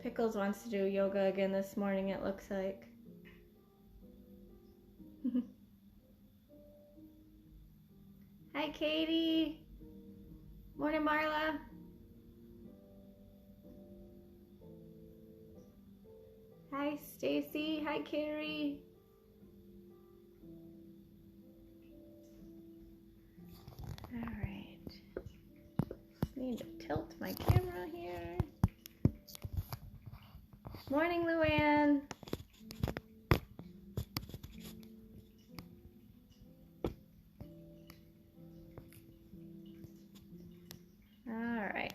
Pickles wants to do yoga again this morning, it looks like. Hi, Katie. Morning, Marla. Hi, Stacy. Hi, Carrie. All right. Just need to tilt my camera here. Morning, Luann. All right.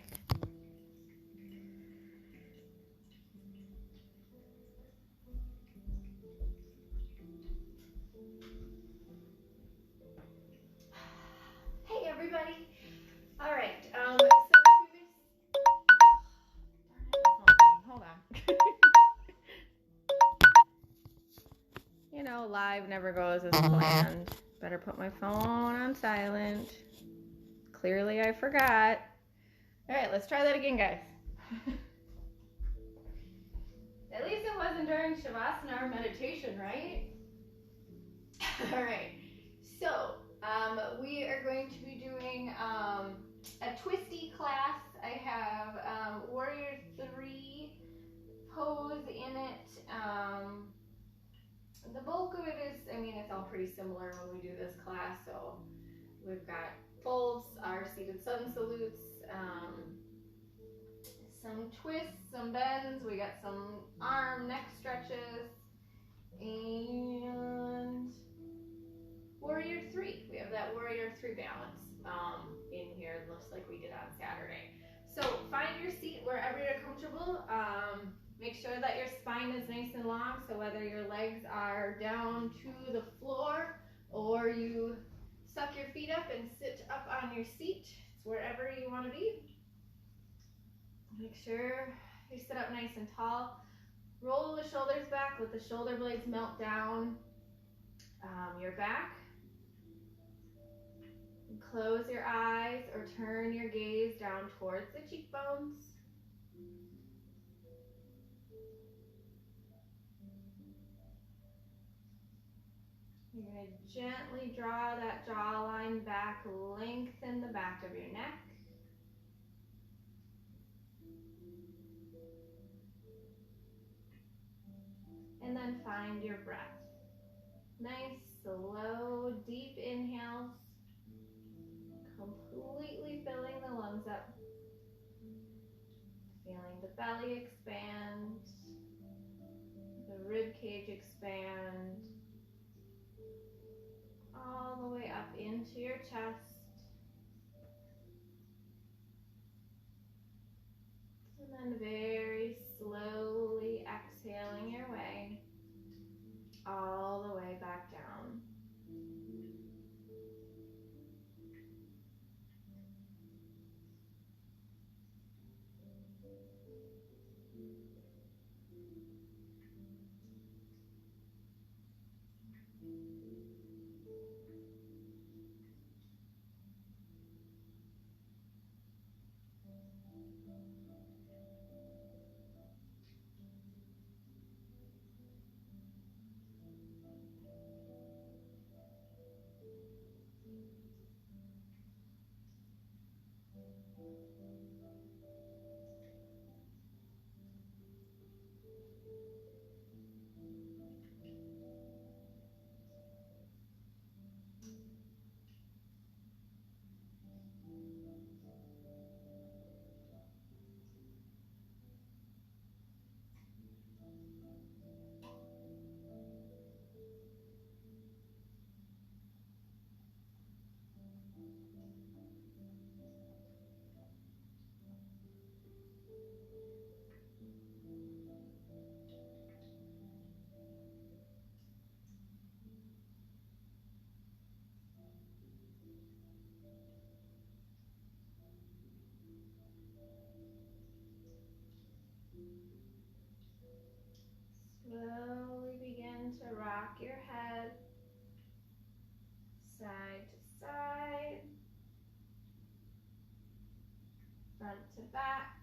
Hey, everybody. All right. So if you missed... Hold on. You know, live never goes as planned. Better put my phone on silent. Clearly I forgot. All right, let's try that again, guys. At least it wasn't during Shavasana or meditation, right? All right, so we are going to be doing a twisty class. I have Warrior 3 pose in it. The bulk of it is, I mean, it's all pretty similar when we do this class. So we've got folds, our seated sun salutes, some twists, some bends. We got some arm, neck stretches, and Warrior 3. We have that Warrior 3 balance in here, just like we did on Saturday. So find your seat wherever you're comfortable. Make sure that your spine is nice and long, so whether your legs are down to the floor or you suck your feet up and sit up on your seat, it's wherever you want to be. Make sure you sit up nice and tall. Roll the shoulders back, let the shoulder blades melt down your back. Close your eyes or turn your gaze down towards the cheekbones. You're going to gently draw that jawline back, lengthen the back of your neck. And then find your breath. Nice, slow, deep inhales, completely filling the lungs up. Feeling the belly expand, the rib cage expand, all the way up into your chest. And then very slowly exhaling your way all the way back down. Slowly begin to rock your head side to side, front to back.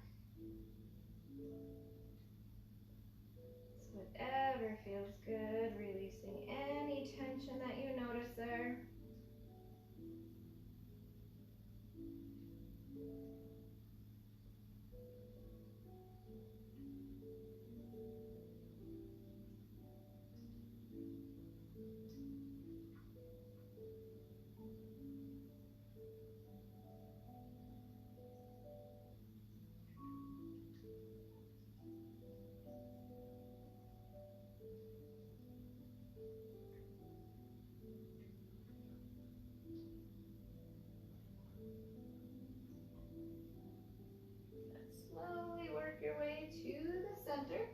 Whatever feels good, releasing any tension that you notice there. Slowly work your way to the center.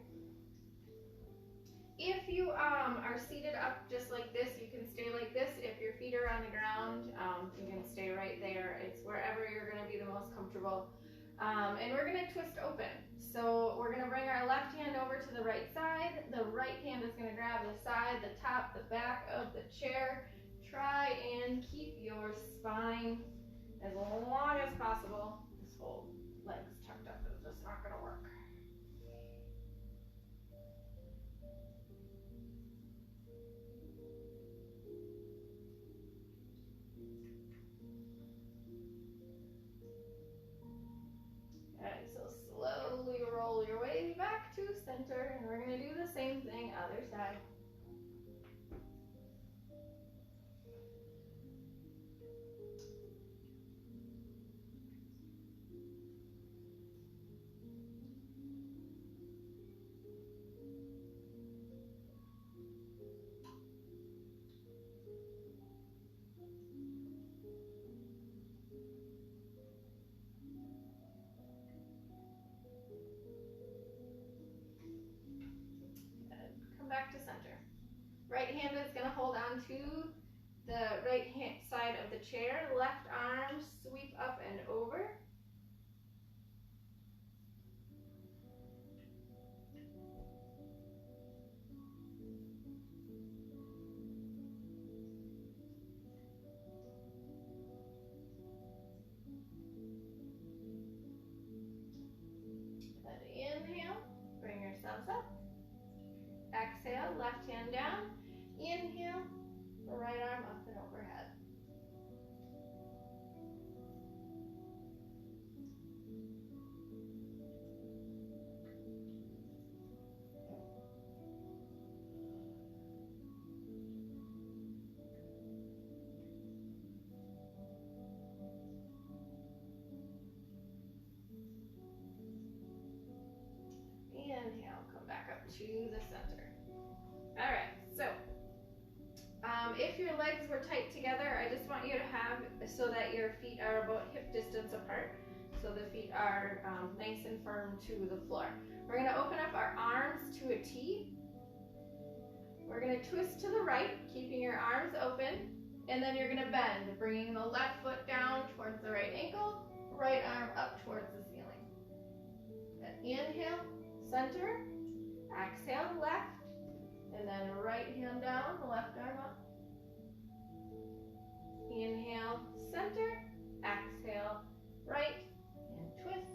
If you are seated up just like this, you can stay like this. If your feet are on the ground, you can stay right there. It's wherever you're going to be the most comfortable. And we're going to twist open. So we're going to bring our left hand over to the right side. The right hand is going to grab the side, the top, the back of the chair. Try and keep your spine as long as possible. This whole leg's tucked up is just not going to work. Alright, so slowly roll your way back to center, and we're going to do the same thing other side. Back to center. Right hand is going to hold on to the right hand side of the chair. Left arm sweep up and over. Then inhale, bring yourselves up. Exhale, left hand down. Inhale, the right arm up and overhead. Inhale, come back up to the center. All right, so if your legs were tight together, I just want you to have so that your feet are about hip distance apart, so the feet are nice and firm to the floor. We're going to open up our arms to a T. We're going to twist to the right, keeping your arms open, and then you're going to bend, bringing the left foot down towards the right ankle, right arm up towards the ceiling. Then inhale, center, exhale, left, and then right hand down, the left arm up. Inhale, center, exhale, right, and twist.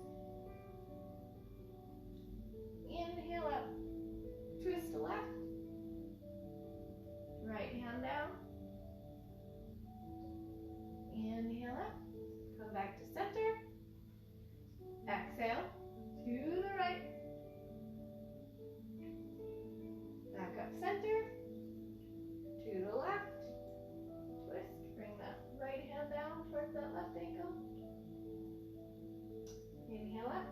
Inhale up, twist to left, right hand down. Inhale up, come back to center, exhale, to the right, back up center, to the left, twist, bring that right hand down towards that left ankle. Inhale up,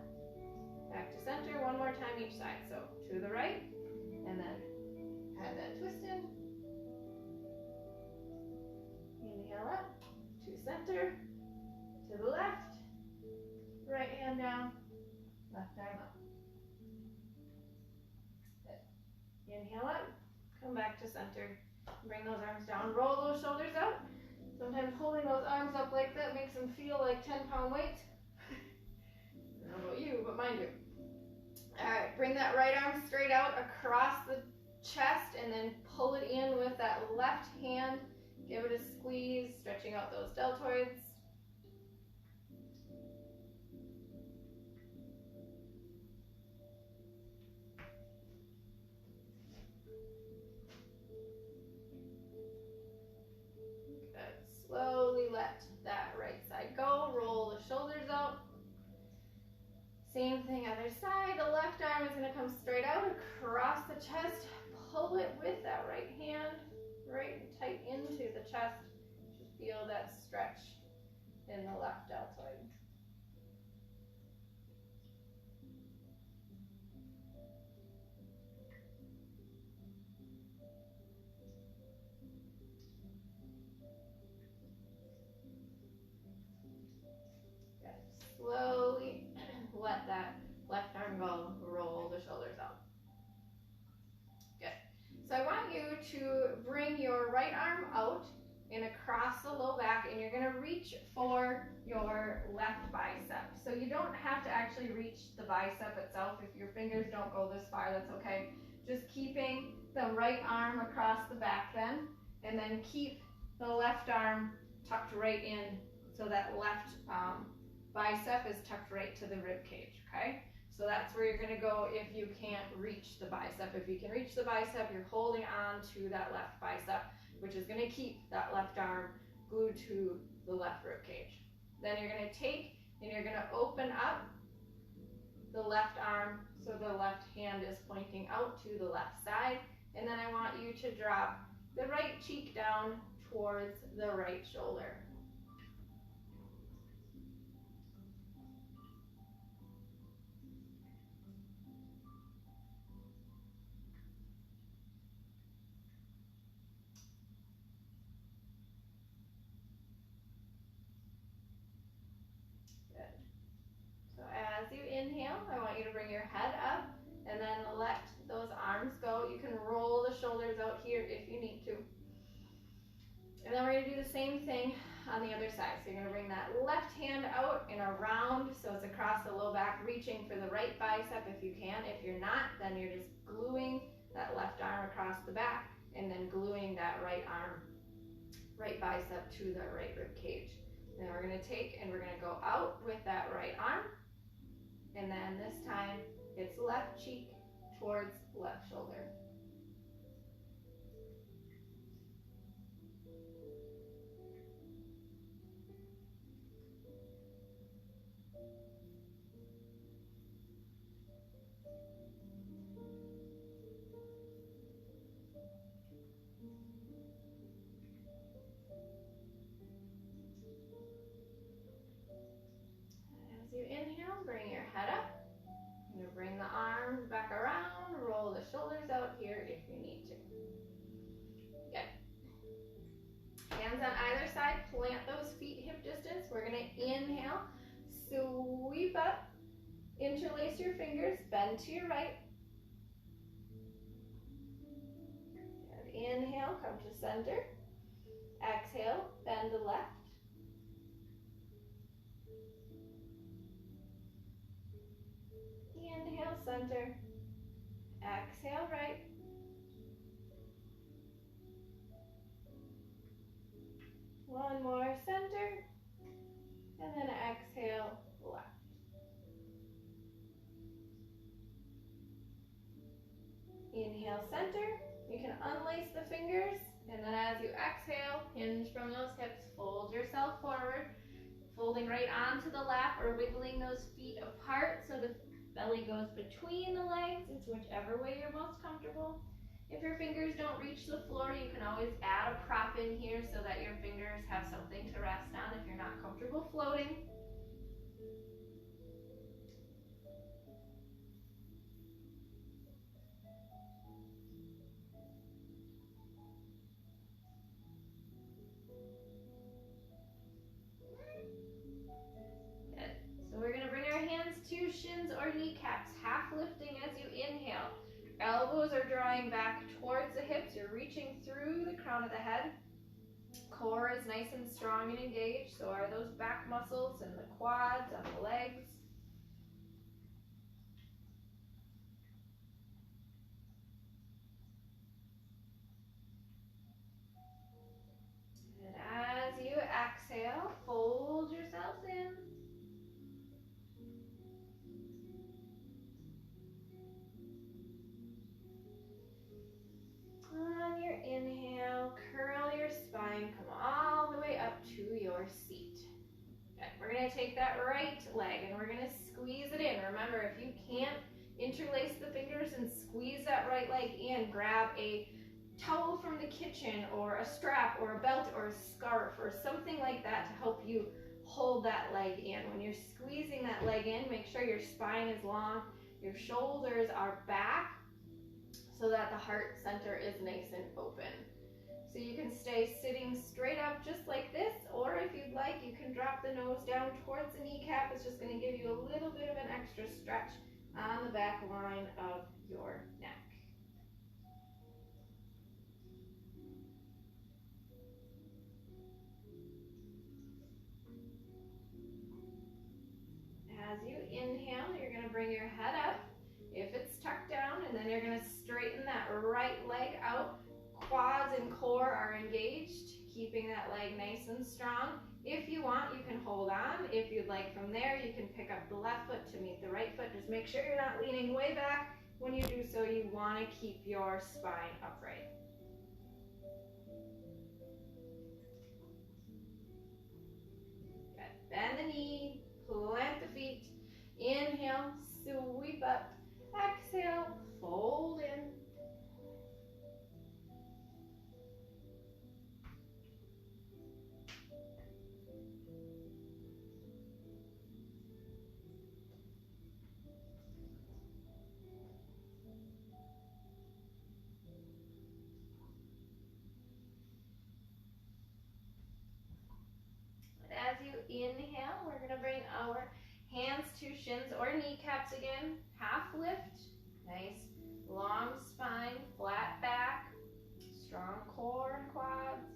back to center, one more time each side. So to the right, and then add that twist in. Inhale up, to center, to the left, right hand down, left arm up. Good. Inhale up, come back to center. Bring those arms down, roll those shoulders out. Sometimes holding those arms up like that makes them feel like 10-pound weights. I don't know about you, but mine do. All right, bring that right arm straight out across the chest and then pull it in with that left hand. Give it a squeeze, stretching out those deltoids. arm is going to come straight out across the chest. Pull it with that right hand right tight into the chest. Just feel that stretch in the left deltoid. Good. Slowly let that left arm go, roll the shoulders out. Good. So I want you to bring your right arm out and across the low back, and you're going to reach for your left bicep. So you don't have to actually reach the bicep itself. If your fingers don't go this far, that's okay. Just keeping the right arm across the back then, and then keep the left arm tucked right in so that left bicep is tucked right to the rib cage, okay? So that's where you're going to go if you can't reach the bicep. If you can reach the bicep, you're holding on to that left bicep, which is going to keep that left arm glued to the left rib cage. Then you're going to take and you're going to open up the left arm so the left hand is pointing out to the left side. And then I want you to drop the right cheek down towards the right shoulder. As you inhale, I want you to bring your head up and then let those arms go. You can roll the shoulders out here if you need to. And then we're going to do the same thing on the other side. So you're going to bring that left hand out and around so it's across the low back, reaching for the right bicep if you can. If you're not, then you're just gluing that left arm across the back and then gluing that right arm, right bicep to the right rib cage. Then we're going to take and we're going to go out with that right arm. And then this time, it's left cheek towards left shoulder. As you inhale, bring your head up. You're going to bring the arms back around, roll the shoulders out here if you need to. Good. Hands on either side, plant those feet hip distance. We're going to inhale, sweep up, interlace your fingers, bend to your right. And inhale, come to center. Exhale, bend to left. Inhale, center. Exhale, right. One more, center. And then exhale, left. Inhale, center. You can unlace the fingers. And then as you exhale, hinge from those hips, fold yourself forward. Folding right onto the lap or wiggling those feet apart so the belly goes between the legs. It's whichever way you're most comfortable. If your fingers don't reach the floor, you can always add a prop in here so that your fingers have something to rest on if you're not comfortable floating. We're going to bring our hands to shins or kneecaps, half lifting as you inhale. Elbows are drawing back towards the hips. You're reaching through the crown of the head. Core is nice and strong and engaged. So are those back muscles and the quads on the legs. And as you exhale, fold yourselves in. On your inhale, curl your spine, come all the way up to your seat. Good. We're going to take that right leg and we're going to squeeze it in. Remember, if you can't Interlace the fingers and squeeze that right leg in. Grab a towel from the kitchen or a strap or a belt or a scarf or something like that to help you hold that leg in. When you're squeezing that leg in, make sure your spine is long, your shoulders are back so that the heart center is nice and open. So you can stay sitting straight up just like this, or if you'd like, you can drop the nose down towards the kneecap. It's just going to give you a little bit of an extra stretch on the back line of your neck. As you inhale, you're going to bring your head up if it's tucked down, and then you're going to straighten that right leg out. Quads and core are engaged, keeping that leg nice and strong. If you want, you can hold on. If you'd like, from there, you can pick up the left foot to meet the right foot. Just make sure you're not leaning way back. When you do so, you want to keep your spine upright. Good. Bend the knee, plant the feet. Inhale, sweep up. Exhale, fold in. As you inhale, we're going to bring our hands to shins or kneecaps again. Half lift. Nice long spine, flat back, strong core and quads.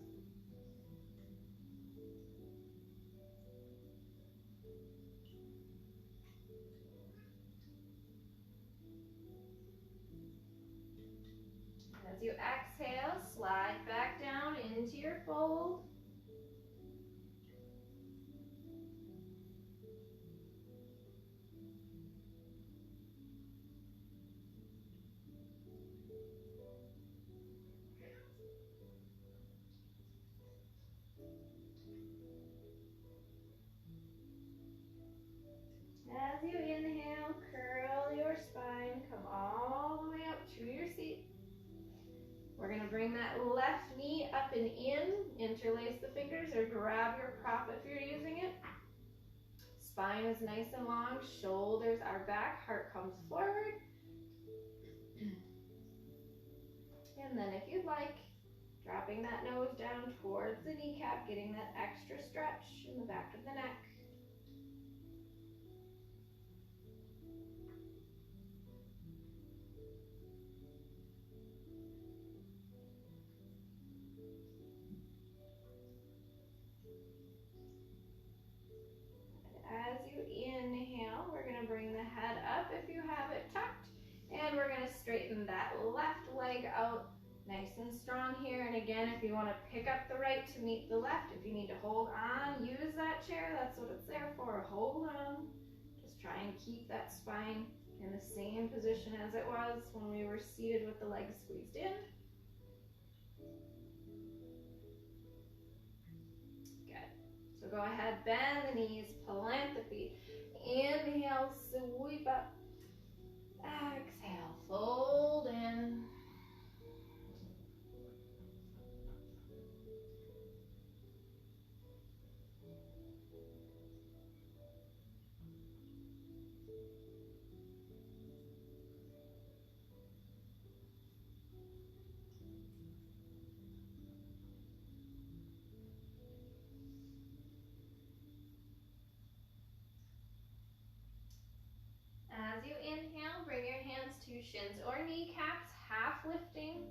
As you exhale, slide back down into your fold. As you inhale, curl your spine, come all the way up to your seat. We're going to bring that left knee up and in, interlace the fingers or grab your prop if you're using it. Spine is nice and long, shoulders are back, heart comes forward. And then if you'd like, dropping that nose down towards the kneecap, getting that extra stretch in the back of the neck. As you inhale, we're going to bring the head up if you have it tucked, and we're going to straighten that left leg out nice and strong here. And again, if you want to pick up the right to meet the left, if you need to hold on, use that chair. That's what it's there for. Hold on. Just try and keep that spine in the same position as it was when we were seated with the legs squeezed in. So go ahead, bend the knees, plant the feet. Inhale, sweep up. Exhale, fold in. As you inhale, bring your hands to shins or kneecaps, half lifting.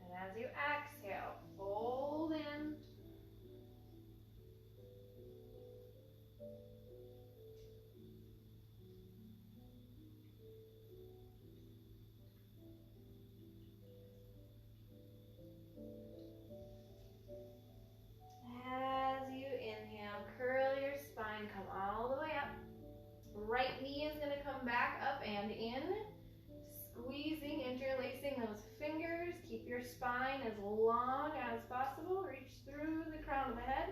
And as you exhale, fold in. as long as possible. Reach through the crown of the head.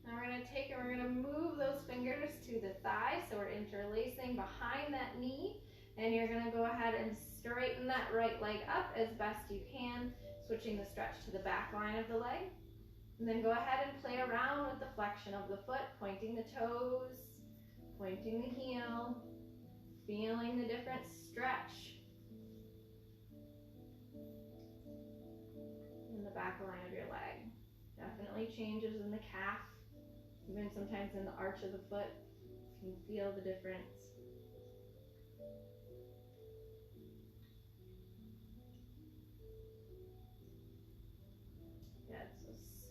Now we're going to take and we're going to move those fingers to the thigh. So we're interlacing behind that knee. And you're going to go ahead and straighten that right leg up as best you can, switching the stretch to the back line of the leg. And then go ahead and play around with the flexion of the foot, pointing the toes, pointing the heel, feeling the different stretch in the back line of your leg. Definitely changes in the calf, even sometimes in the arch of the foot. You can feel the difference.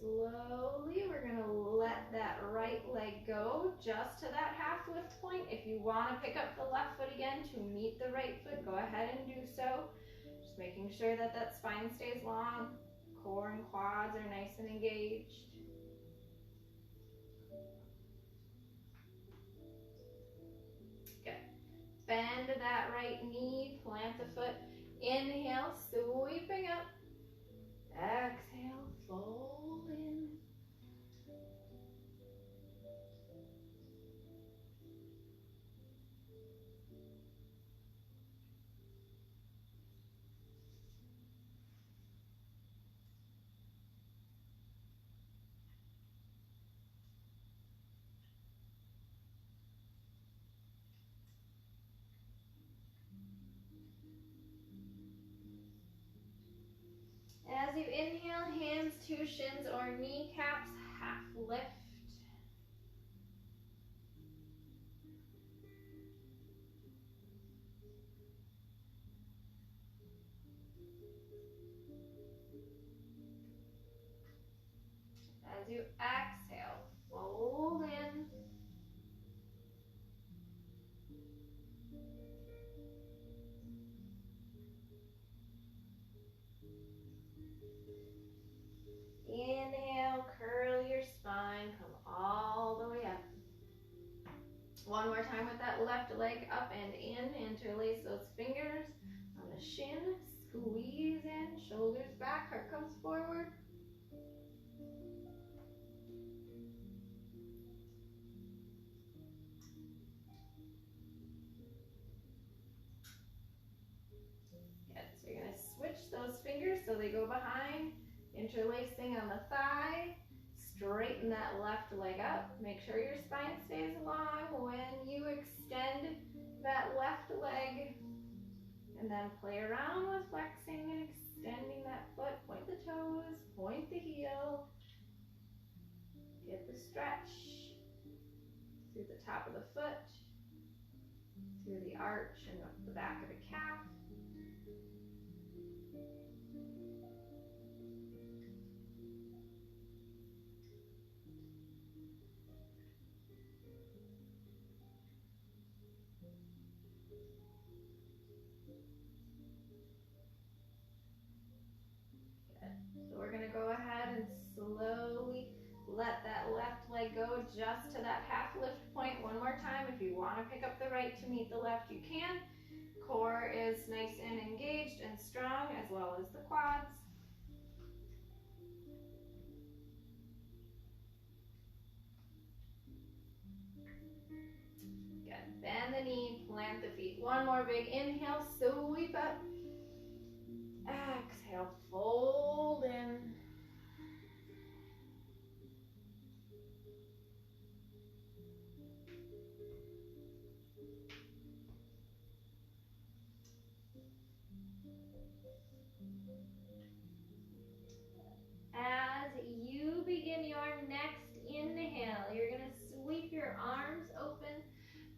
Slowly, we're going to let that right leg go just to that half lift point. If you want to pick up the left foot again to meet the right foot, go ahead and do so. Just making sure that that spine stays long, core and quads are nice and engaged. Good. Bend that right knee, plant the foot. Inhale, sweeping up. Exhale, fold in. As you inhale, hands to shins or kneecaps, half lift. As you exhale, fold in. Inhale, curl your spine, come all the way up. One more time with that left leg up and in. Interlace those fingers on the shin. Squeeze in, shoulders back, heart comes forward. Good. So you're going to switch those fingers so they go behind. Interlacing on the thigh. Straighten that left leg up. Make sure your spine stays long when you extend that left leg. And then play around with flexing and extending that foot. Point the toes, point the heel. Get the stretch through the top of the foot, through the arch and up the back of the calf. We're going to go ahead and slowly let that left leg go just to that half lift point. One more time. If you want to pick up the right to meet the left, you can. Core is nice and engaged and strong, as well as the quads. Good. Bend the knee, plant the feet. One more big inhale, sweep up. Exhale, fold in. As you begin your next inhale, you're going to sweep your arms open,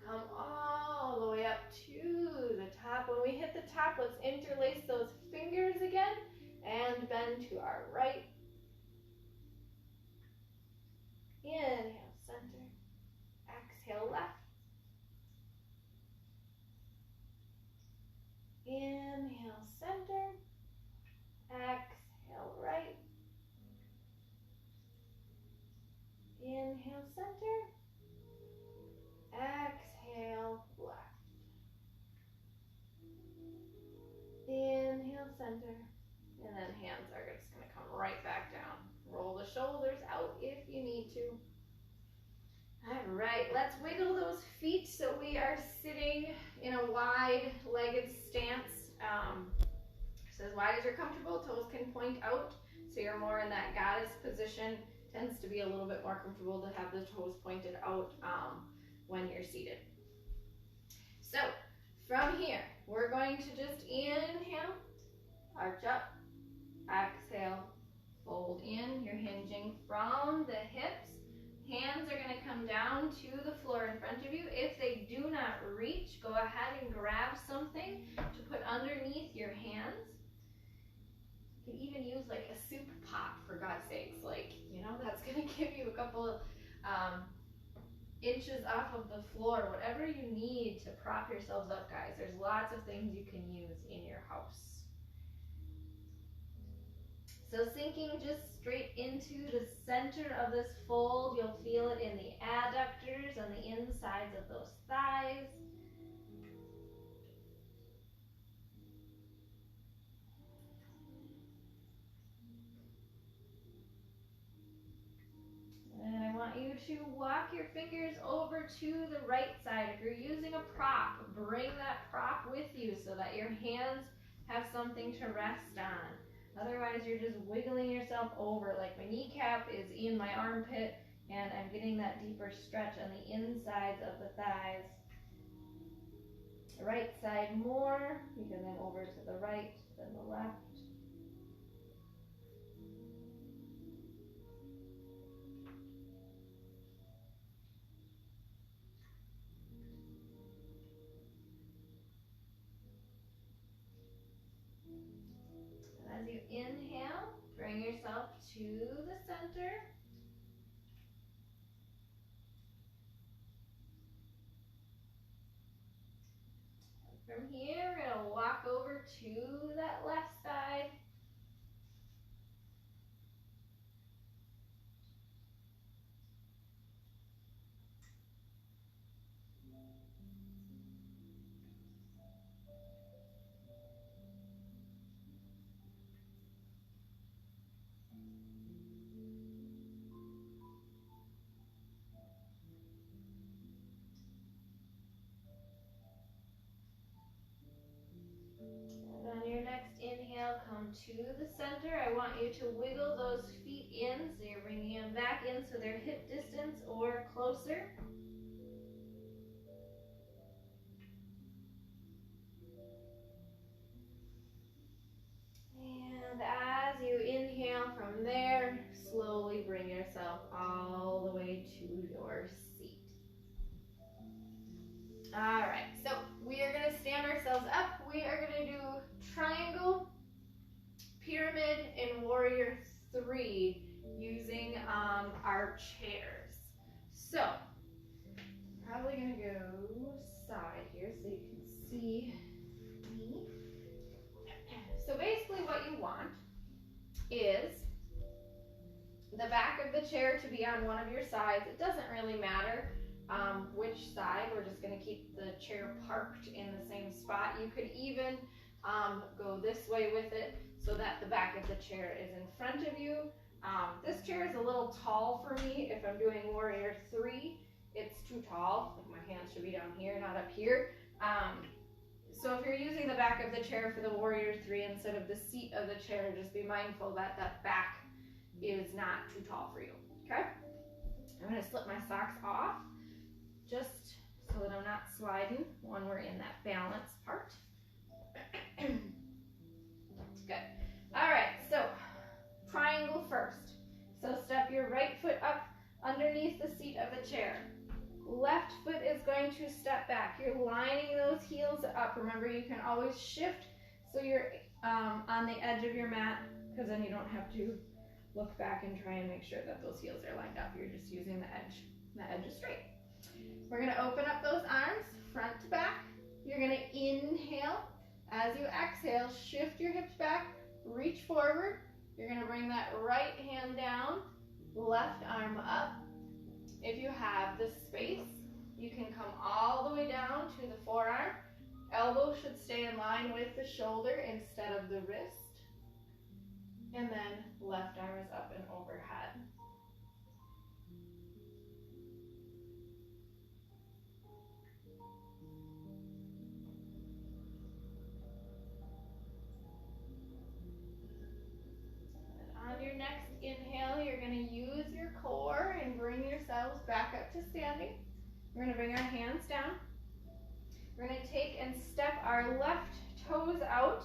come all the way up to the top. When we hit the top, let's interlace those fingers again and bend to our right. Inhale, center. Exhale, left. Inhale, center. Exhale, right. Inhale, center. Exhale, left. Inhale, center. center. And then hands are just gonna come right back down. Roll the shoulders out if you need to. All right, let's wiggle those feet so we are sitting in a wide-legged stance. So as wide as you're comfortable, toes can point out, so you're more in that goddess position. Tends to be a little bit more comfortable to have the toes pointed out when you're seated. So from here, we're going to just inhale, arch up, exhale, fold in. You're hinging from the hips. Hands are going to come down to the floor in front of you. If they do not reach, go ahead and grab something to put underneath your hands. You can even use like a soup pot, for God's sakes. Like, you know, that's going to give you a couple of inches off of the floor. Whatever you need to prop yourselves up, guys. There's lots of things you can use in your house. So sinking just straight into the center of this fold. You'll feel it in the adductors and the insides of those thighs. And I want you to walk your fingers over to the right side. If you're using a prop, bring that prop with you so that your hands have something to rest on. Otherwise, you're just wiggling yourself over. Like my kneecap is in my armpit, and I'm getting that deeper stretch on the insides of the thighs. The right side more. You can then over to the right, then the left. As you inhale, bring yourself to the center. From here, we're going to walk over to that left side. On your next inhale, come to the center. I want you to wiggle those feet in, so you're bringing them back in so they're hip distance or closer. And as you inhale from there, slowly bring yourself all the way to your seat. All right, so we are going to stand ourselves up. We are going to do triangle, pyramid, and warrior 3 using our chairs. So, probably going to go side here so you can see me. So basically what you want is the back of the chair to be on one of your sides. It doesn't really matter which side. We're just going to keep the chair parked in the same spot. You could even go this way with it so that the back of the chair is in front of you. This chair is a little tall for me. If I'm doing warrior 3, it's too tall. Like my hands should be down here, not up here. So if you're using the back of the chair for the warrior 3 instead of the seat of the chair, just be mindful that that back is not too tall for you, okay? I'm going to slip my socks off just so that I'm not sliding when we're in that balance part. Good. All right, so triangle first. So step your right foot up underneath the seat of the chair. Left foot is going to step back. You're lining those heels up. Remember, you can always shift so you're on the edge of your mat, because then you don't have to look back and try and make sure that those heels are lined up. You're just using the edge is straight. We're going to open up those arms, front to back. You're going to inhale. As you exhale, shift your hips back, reach forward. You're going to bring that right hand down, left arm up. If you have the space, you can come all the way down to the forearm Elbow should stay in line with the shoulder instead of the wrist. And then left arm is up and overhead. And on your next inhale, you're going to use your core and bring yourselves back up to standing. We're going to bring our hands down. We're going to take and step our left toes out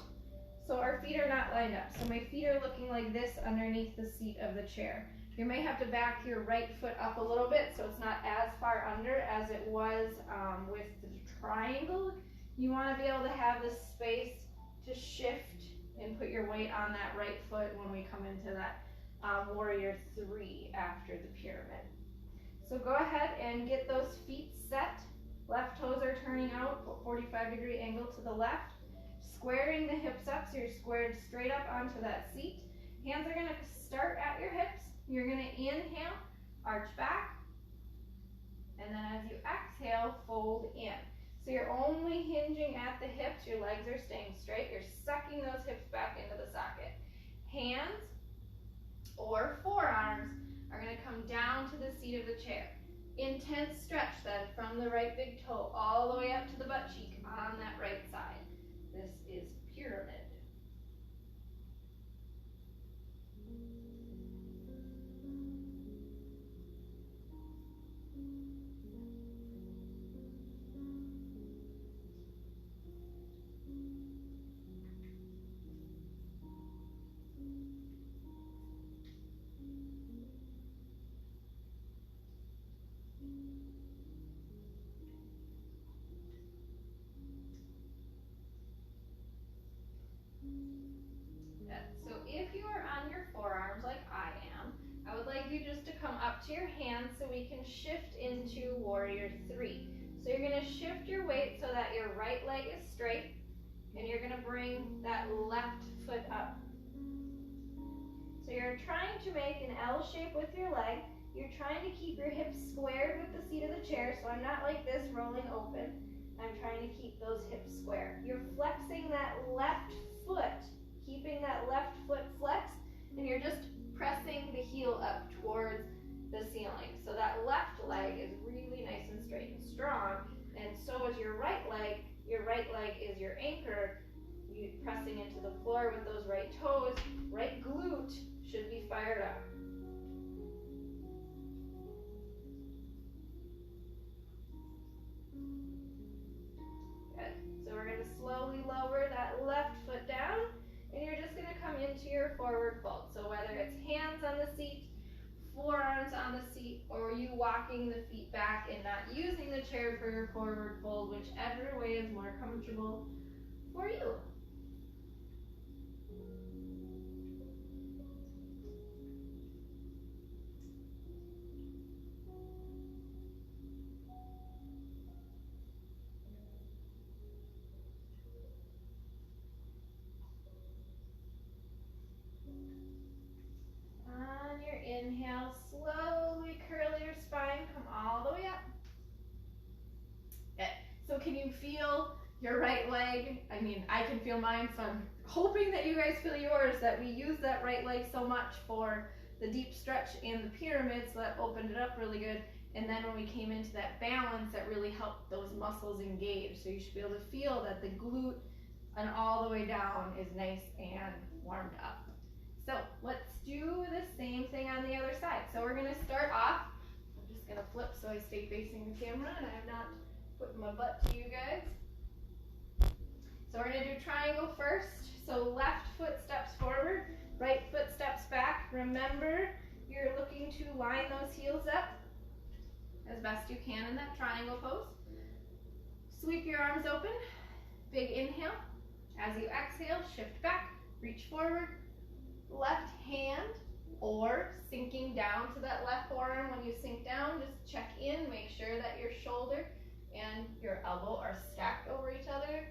so our feet are not lined up. So my feet are looking like this underneath the seat of the chair. You may have to back your right foot up a little bit so it's not as far under as it was with the triangle. You want to be able to have the space to shift and put your weight on that right foot when we come into that warrior three after the pyramid. So go ahead and get those feet set. Left toes are turning out, 45-degree angle to the left. Squaring the hips up so you're squared straight up onto that seat. Hands are going to start at your hips. You're going to inhale, arch back, and then as you exhale, fold in. So you're only hinging at the hips, your legs are staying straight, you're sucking those hips back into the socket. Hands or forearms are going to come down to the seat of the chair. Intense stretch then from the right big toe all the way up to the butt cheek on that right side. This is pyramid. So if you are on your forearms like I am, I would like you just to come up to your hands so we can shift into warrior three. So you're going to shift your weight so that your right leg is straight, and you're going to bring that left foot up. So you're trying to make an L shape with your leg. You're trying to keep your hips squared with the seat of the chair, so I'm not like this rolling open. I'm trying to keep those hips square. You're flexing that left foot, keeping that left foot flexed, and you're just pressing the heel up towards the ceiling. So that left leg is really nice and straight and strong, and so is your right leg. Your right leg is your anchor. You pressing into the floor with those right toes. Right glute should be fired up. Good. So we're going to slowly lower that left foot down, and you're just going to come into your forward fold. So whether it's hands on the seat, forearms on the seat, or you walking the feet back and not using the chair for your forward fold, whichever way is more comfortable for you. On your inhale, slowly curl your spine, come all the way up. Okay. So can you feel your right leg? I mean, I can feel mine, so I'm hoping that you guys feel yours, that we use that right leg so much for the deep stretch and the pyramid, so that opened it up really good. And then when we came into that balance, that really helped those muscles engage. So you should be able to feel that the glute and all the way down is nice and warmed up. So let's do the same thing on the other side. So we're going to start off, I'm just going to flip so I stay facing the camera and I'm not putting my butt to you guys. So we're going to do triangle first. So left foot steps forward, right foot steps back. Remember, you're looking to line those heels up as best you can in that triangle pose. Sweep your arms open, big inhale. As you exhale, shift back, reach forward. Left hand, or sinking down to that left forearm. When you sink down, just check in, make sure that your shoulder and your elbow are stacked over each other.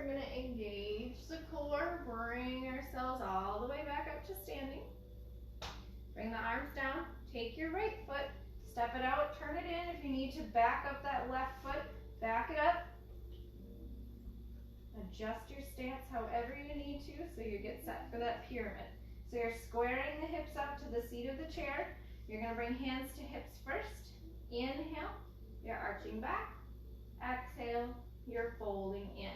we're gonna engage the core, bring ourselves all the way back up to standing. Bring the arms down, take your right foot, step it out, turn it in. If you need to back up that left foot, back it up. Adjust your stance however you need to so you get set for that pyramid. So you're squaring the hips up to the seat of the chair. You're gonna bring hands to hips first. Inhale, you're arching back. Exhale, you're folding in.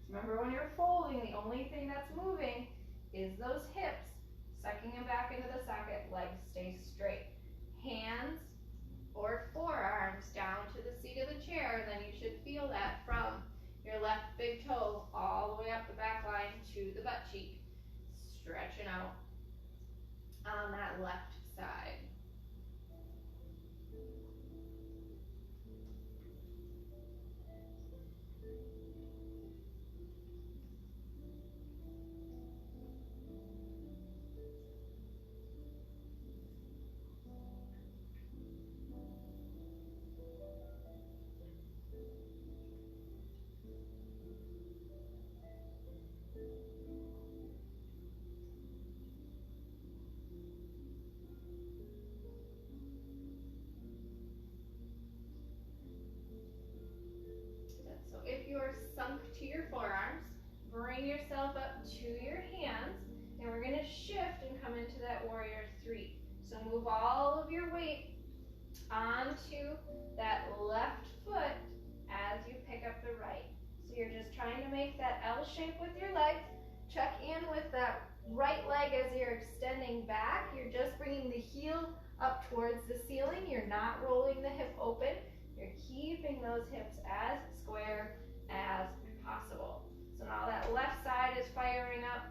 Remember, when you're folding, the only thing that's moving is those hips. Sucking them back into the socket, legs stay straight. Hands or forearms down to the seat of the chair, and then you should feel that from your left big toe all the way up the back line to the butt cheek. Stretching out on that left side. So if you're sunk to your forearms, bring yourself up to your hands, and we're going to shift and come into that warrior three. So move all of your weight onto that left foot as you pick up the right. So you're just trying to make that L shape with your legs. Check in with that right leg as you're extending back. You're just bringing the heel up towards the ceiling. You're not rolling the hip open. You're keeping those hips as square as possible. So now that left side is firing up,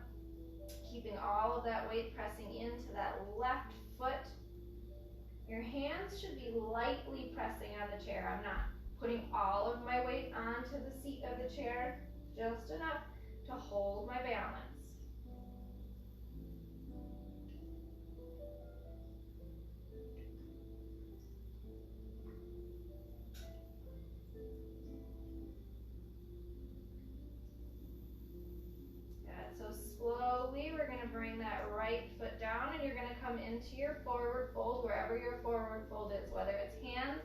keeping all of that weight pressing into that left foot. Your hands should be lightly pressing on the chair. I'm not putting all of my weight onto the seat of the chair, just enough to hold my balance. So slowly we're going to bring that right foot down, and you're going to come into your forward fold, wherever your forward fold is, whether it's hands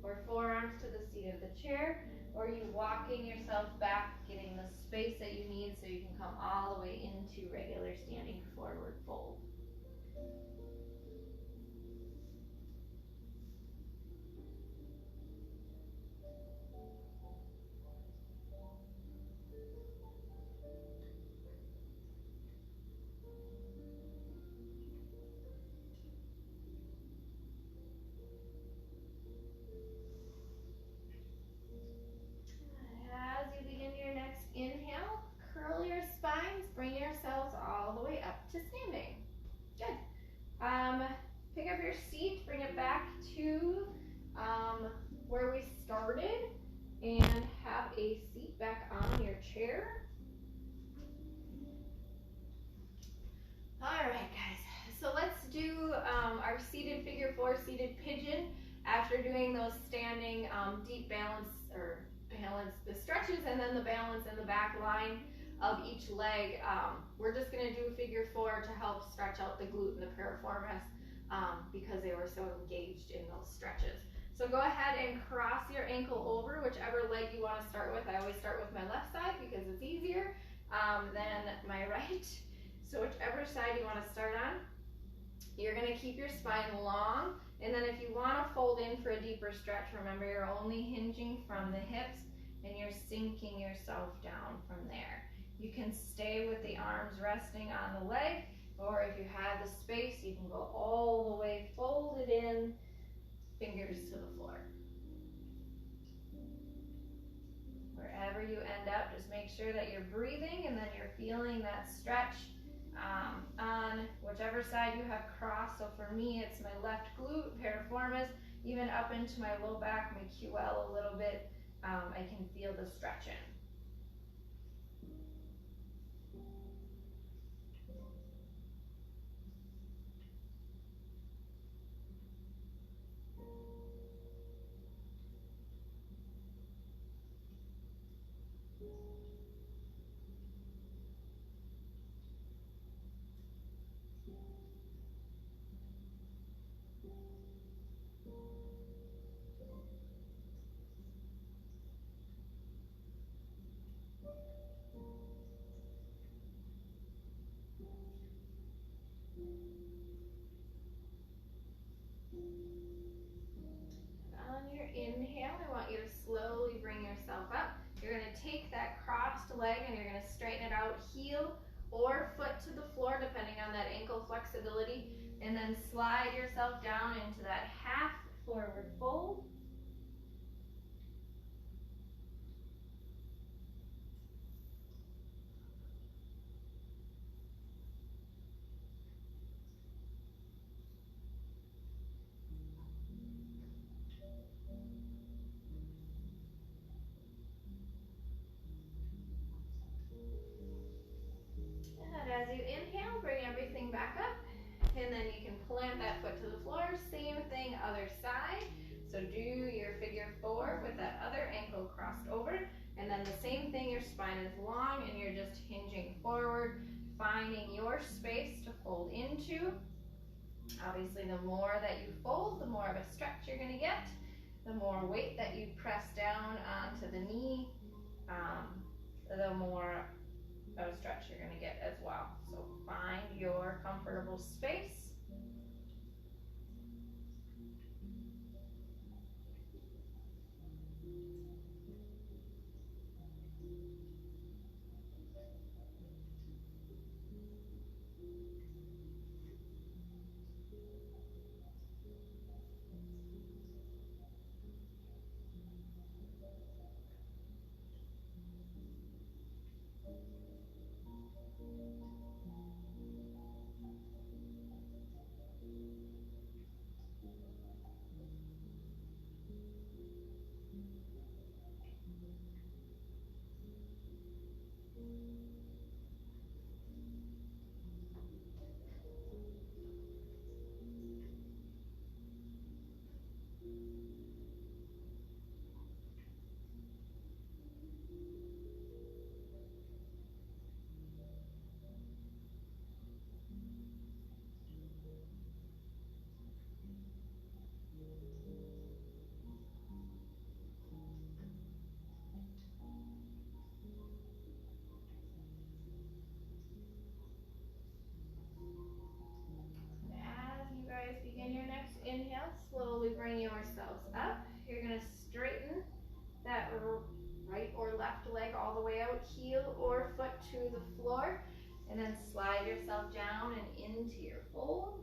or forearms to the seat of the chair, or you walking yourself back, getting the space that you need so you can come all the way into regular standing forward fold. As you begin your next inhale, curl your spines, bring yourselves all the way up to standing. Good. Pick up your seat, bring it back to where we started, and have a seat back on your chair. All right, guys. So let's do our seated figure four, seated pigeon. After doing those standing deep balance or balance, the stretches, and then the balance in the back line of each leg, we're just going to do figure four to help stretch out the glute and the piriformis because they were so engaged in those stretches. So go ahead and cross your ankle over whichever leg you want to start with. I always start with my left side because it's easier than my right. So whichever side you want to start on, you're going to keep your spine long. And then if you want to fold in for a deeper stretch, remember you're only hinging from the hips and you're sinking yourself down from there. You can stay with the arms resting on the leg, or if you have the space, you can go all the way folded in, fingers to the floor. Wherever you end up, just make sure that you're breathing and then you're feeling that stretch on whichever side you have crossed. So for me, it's my left glute, piriformis, even up into my low back, my QL a little bit. I can feel the stretching. that crossed leg and you're gonna straighten it out, heel or foot to the floor depending on that ankle flexibility, and then slide yourself down into that half forward fold. And as you inhale, bring everything back up, and then you can plant that foot to the floor. Same thing, other side. So do your figure four with that other ankle crossed over, and then the same thing, your spine is long and you're just hinging forward, finding your space to fold into. Obviously, the more that you fold, the more of a stretch you're gonna get, the more weight that you press down onto the knee, the more of a stretch you're gonna get as well. So find your comfortable space. As you begin your next inhale, slowly bring yourselves up. You're going to straighten that right or left leg all the way out, heel or foot to the floor, and then slide yourself down and into your fold.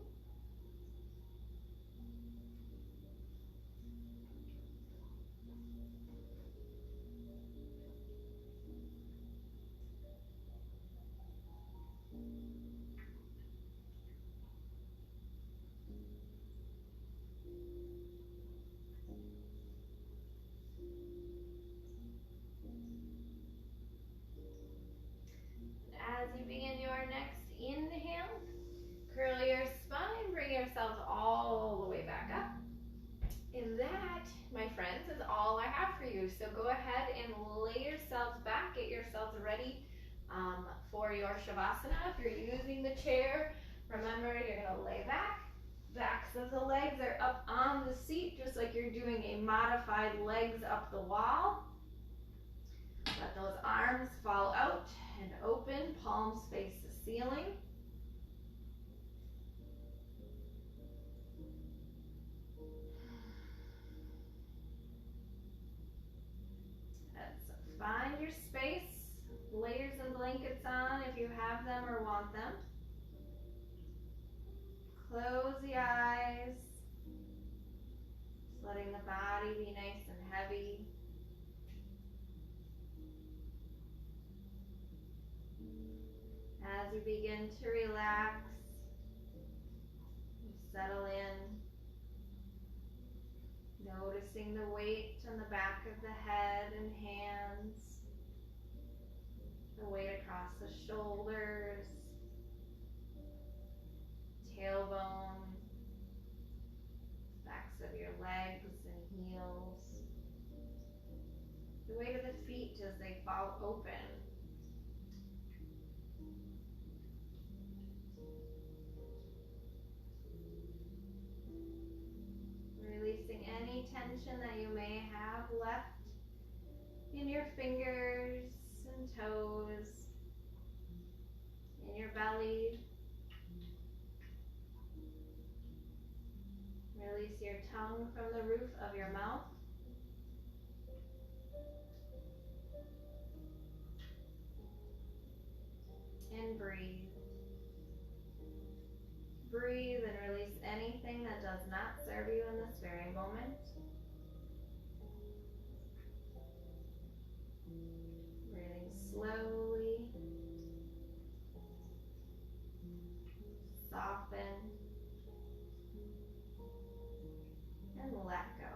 As you begin your next inhale, curl your spine, bring yourselves all the way back up. And that, my friends, is all I have for you. So go ahead and lay yourselves back, get yourselves ready for your Shavasana. If you're using the chair, remember you're going to lay back. Backs of the legs are up on the seat, just like you're doing a modified legs up the wall. Let those arms fall out and open, palms face the ceiling. Find your space, layers and blankets on if you have them or want them. Close the eyes, just letting the body be nice and heavy. As you begin to relax, you settle in, noticing the weight on the back of the head and hands, the weight across the shoulders, tailbone, backs of your legs and heels, the weight of the feet as they fall open. Releasing any tension that you may have left in your fingers and toes, in your belly. Release your tongue from the roof of your mouth. breathe. Breathe and release anything that does not serve you in this very moment. Breathing slowly. Soften. And let go.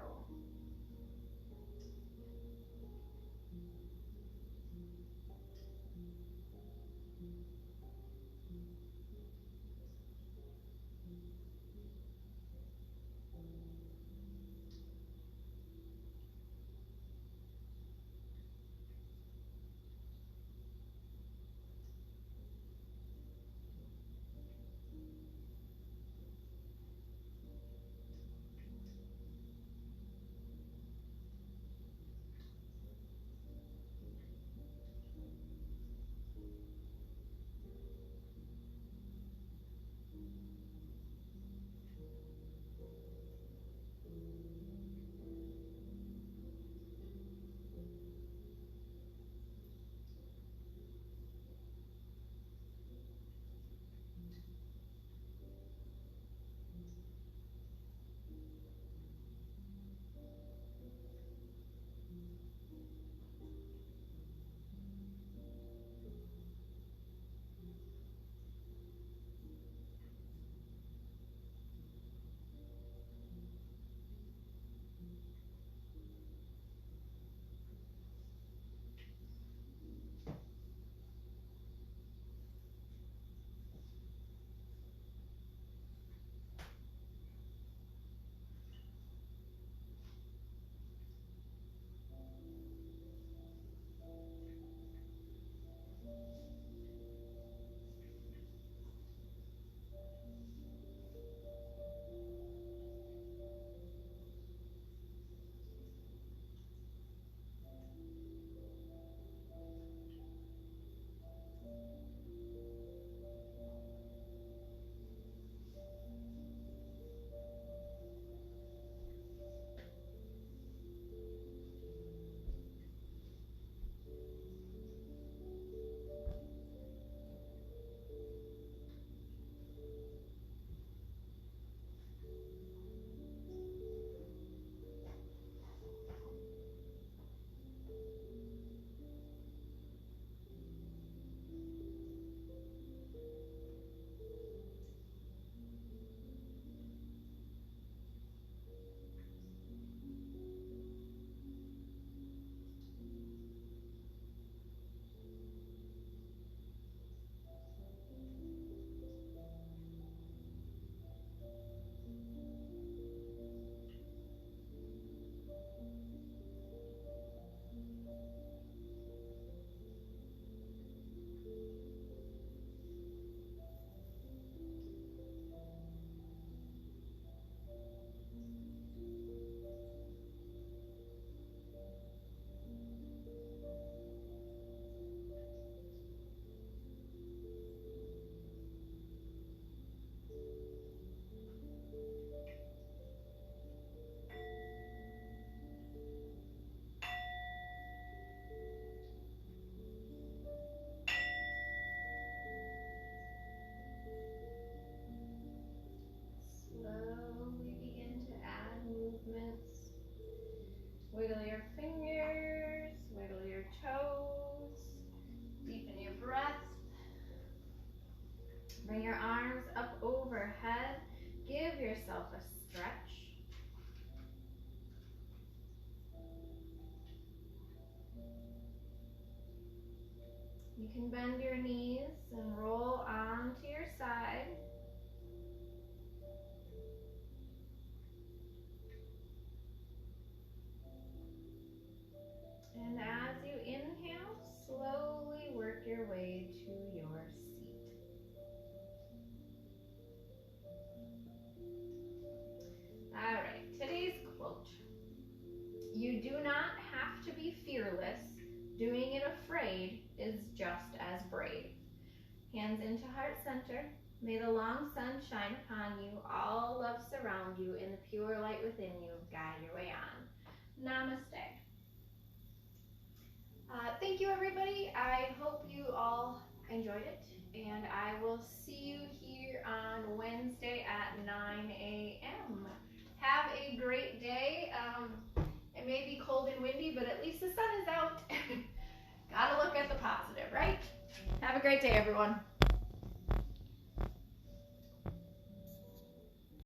Slowly begin to add movements. Wiggle your fingers, wiggle your toes, deepen your breath. Bring your arms up overhead. Give yourself a stretch. You can bend your knees and roll onto your side. And as you inhale, slowly work your way to your seat. All right, today's quote. You do not have to be fearless. Doing it afraid is just as brave. Hands into heart center. May the long sun shine upon you, all love surround you, and the pure light within you guide your way on. Namaste. Thank you, everybody. I hope you all enjoyed it, and and I will see you here on Wednesday at 9 a.m. Have a great day. It may be cold and windy, but at least the sun is out. Gotta look at the positive, right? Have a great day, everyone.